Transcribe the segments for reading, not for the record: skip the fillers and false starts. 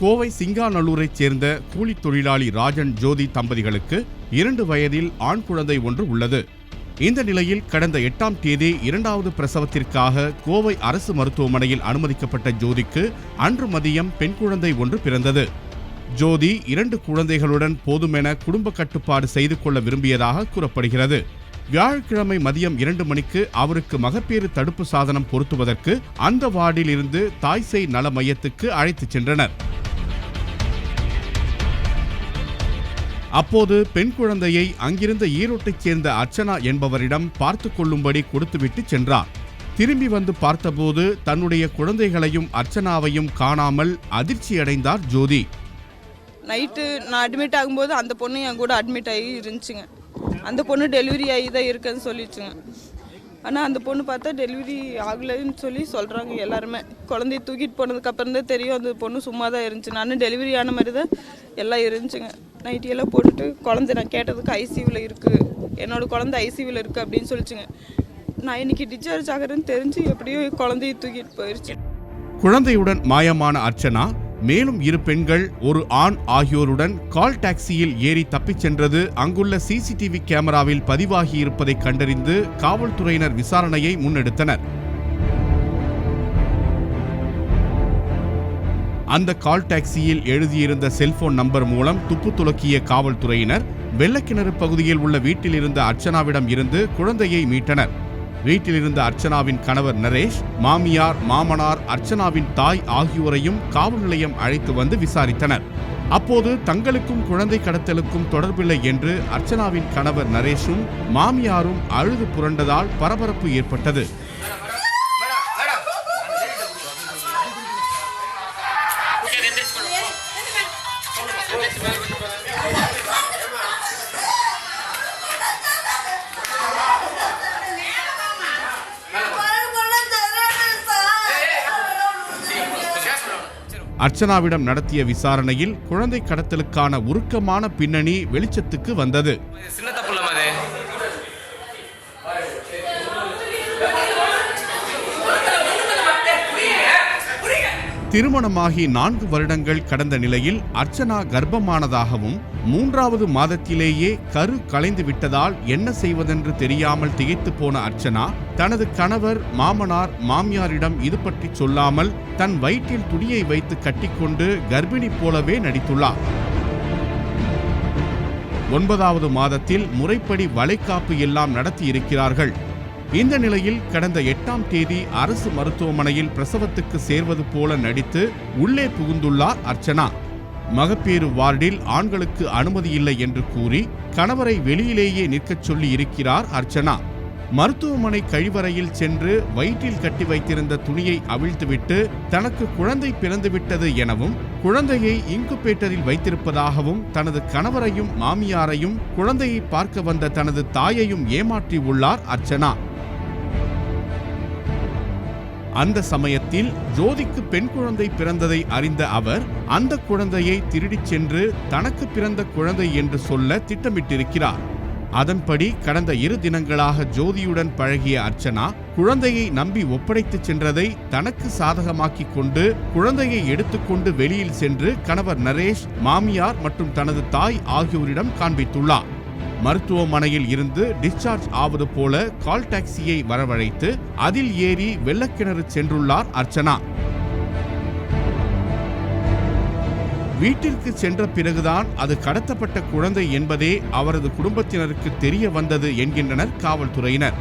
கோவை சிங்காநல்லூரைச் சேர்ந்த கூலி தொழிலாளி ராஜன் ஜோதி தம்பதிகளுக்கு 2 வயதில் ஆண் குழந்தை ஒன்று உள்ளது. இந்த நிலையில் கடந்த 8ஆம் தேதி 2வது பிரசவத்திற்காக கோவை அரசு மருத்துவமனையில் அனுமதிக்கப்பட்ட ஜோதிக்கு அன்று மதியம் பெண் குழந்தை ஒன்று பிறந்தது. ஜோதி 2 குழந்தைகளுடன் போதுமென குடும்ப கட்டுப்பாடு செய்து கொள்ள விரும்பியதாக கூறப்படுகிறது. வியாழக்கிழமை மதியம் 2 மணிக்கு அவருக்கு மகப்பேறு தடுப்பு சாதனம் பொருத்துவதற்கு அந்த வார்டில் இருந்து தாய்சேய் நல மையத்துக்கு அழைத்துச் சென்றனர். அப்போது பெண் குழந்தையை அங்கிருந்த ஈரோட்டைச் சேர்ந்த அர்ச்சனா என்பவரிடம் பார்த்து கொள்ளும்படி கொடுத்துவிட்டு சென்றார். திரும்பி வந்து பார்த்தபோது தன்னுடைய குழந்தைகளையும் அர்ச்சனாவையும் காணாமல் அதிர்ச்சியடைந்தார் ஜோதி. நைட்டு நான் அட்மிட் ஆகும்போது அந்த பொண்ணு என் கூட அட்மிட் ஆகி இருந்துச்சுங்க. அந்த பொண்ணு டெலிவரி ஆகி தான் இருக்குன்னு சொல்லிச்சுங்க. ஆனால் அந்த பொண்ணு பார்த்தா டெலிவரி ஆகலைன்னு சொல்லி சொல்கிறாங்க எல்லாருமே. குழந்தைய தூக்கிட்டு போனதுக்கப்புறம் தான் தெரியும் அந்த பொண்ணு சும்மா தான் இருந்துச்சு. நானும் டெலிவரி ஆன மாதிரி தான் எல்லாம் இருந்துச்சுங்க. நைட்டியெல்லாம் போட்டுட்டு குழந்தை நான் கேட்டதுக்கு ஐசியூவில் இருக்குது, என்னோடய குழந்தை ஐசியூவில் இருக்குது அப்படின்னு சொல்லிச்சுங்க. நான் இன்னைக்கு டிஸ்சார்ஜ் ஆகிறேன்னு தெரிஞ்சு எப்படியோ குழந்தைய தூக்கிட்டு போயிடுச்சு. குழந்தையுடன் மாயமான அர்ச்சனா மேலும் 2 பெண்கள் ஒரு ஆண் ஆகியோருடன் கால் டாக்ஸியில் ஏறி தப்பிச் சென்றது அங்குள்ள சிசிடிவி கேமராவில் பதிவாகி இருப்பதை கண்டறிந்து காவல்துறையினர் விசாரணையை முன்னெடுத்தனர். அந்த கால் டாக்ஸியில் எழுதியிருந்த செல்போன் நம்பர் மூலம் துப்பு துலக்கிய காவல்துறையினர் வெள்ளக்கிணறு பகுதியில் உள்ள வீட்டில் இருந்த அர்ச்சனாவிடம் இருந்து குழந்தையை மீட்டனர். வீட்டில் இருந்த அர்ச்சனாவின் கணவர் நரேஷ், மாமியார், மாமனார், அர்ச்சனாவின் தாய் ஆகியோரையும் காவல் நிலையம் அழைத்து வந்து விசாரித்தனர். அப்போது தங்களுக்கும் குழந்தை கடத்தலுக்கும் தொடர்பில்லை என்று அர்ச்சனாவின் கணவர் நரேஷும் மாமியாரும் அழுது புரண்டதால் பரபரப்பு ஏற்பட்டது. அர்ச்சனாவிடம் நடத்திய விசாரணையில் குழந்தை கடத்தலுக்கான உருக்கமான பின்னணி வெளிச்சத்துக்கு வந்தது. திருமணமாகி 4 வருடங்கள் கடந்த நிலையில் அர்ச்சனா கர்ப்பமானதாகவும் 3வது மாதத்திலேயே கரு கலைந்து விட்டதால் என்ன செய்வதென்று தெரியாமல் திகைத்து போன அர்ச்சனா தனது கணவர், மாமனார், மாமியாரிடம் இது பற்றி சொல்லாமல் தன் வயிற்றில் துணியை வைத்து கட்டிக்கொண்டு கர்ப்பிணி போலவே நடித்துள்ளார். 9வது மாதத்தில் முறைப்படி வளைகாப்பு எல்லாம் நடத்தி இருக்கிறார்கள். இந்த நிலையில் கடந்த 8ஆம் தேதி அரசு மருத்துவமனையில் பிரசவத்துக்கு சேர்வது போல நடித்து உள்ளே புகுந்துள்ளார் அர்ச்சனா. மகப்பேறு வார்டில் ஆண்களுக்கு அனுமதி இல்லை என்று கூறி கணவரை வெளியிலேயே நிற்கச் சொல்லி இருக்கிறார் அர்ச்சனா. மருத்துவமனை கழிவறையில் சென்று வயிற்றில் கட்டி வைத்திருந்த துணியை அவிழ்த்துவிட்டு தனக்கு குழந்தை பிறந்துவிட்டது எனவும் குழந்தையை இன்குபேட்டரில் வைத்திருப்பதாகவும் தனது கணவரையும் மாமியாரையும் குழந்தையை பார்க்க வந்த தனது தாயையும் ஏமாற்றி உள்ளார் அர்ச்சனா. அந்த சமயத்தில் ஜோதிக்கு பெண் குழந்தை பிறந்ததை அறிந்த அவர் அந்த குழந்தையை திருடிச் சென்று தனக்கு பிறந்த குழந்தை என்று சொல்ல திட்டமிட்டிருக்கிறார். அதன்படி கடந்த 2 தினங்களாக ஜோதியுடன் பழகிய அர்ச்சனா குழந்தையை நம்பி ஒப்படைத்துச் சென்றதை தனக்கு சாதகமாக்கிக் கொண்டு குழந்தையை எடுத்துக்கொண்டு வெளியில் சென்று கணவர் நரேஷ், மாமியார் மற்றும் தனது தாய் ஆகியோரிடம் காண்பித்துள்ளார். மருத்துவமனையில் இருந்து டிஸ்சார்ஜ் ஆவது போல கால் டாக்ஸியை வரவழைத்து அதில் ஏறி வெள்ளக்கிணறு சென்றுள்ளார் அர்ச்சனா. வீட்டிற்கு சென்ற பிறகுதான் அது கடத்தப்பட்ட குழந்தை என்பதே அவரது குடும்பத்தினருக்கு தெரிய வந்தது என்கின்றனர் காவல்துறையினர்.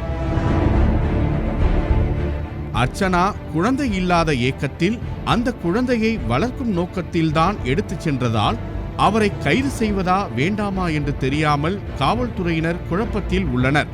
அர்ச்சனா குழந்தை இல்லாத ஏக்கத்தில் அந்த குழந்தையை வளர்க்கும் நோக்கத்தில்தான் எடுத்துச் சென்றதால் அவரை கைது செய்வதா வேண்டாமா என்று தெரியாமல் காவல்துறையினர் குழப்பத்தில் உள்ளனர்.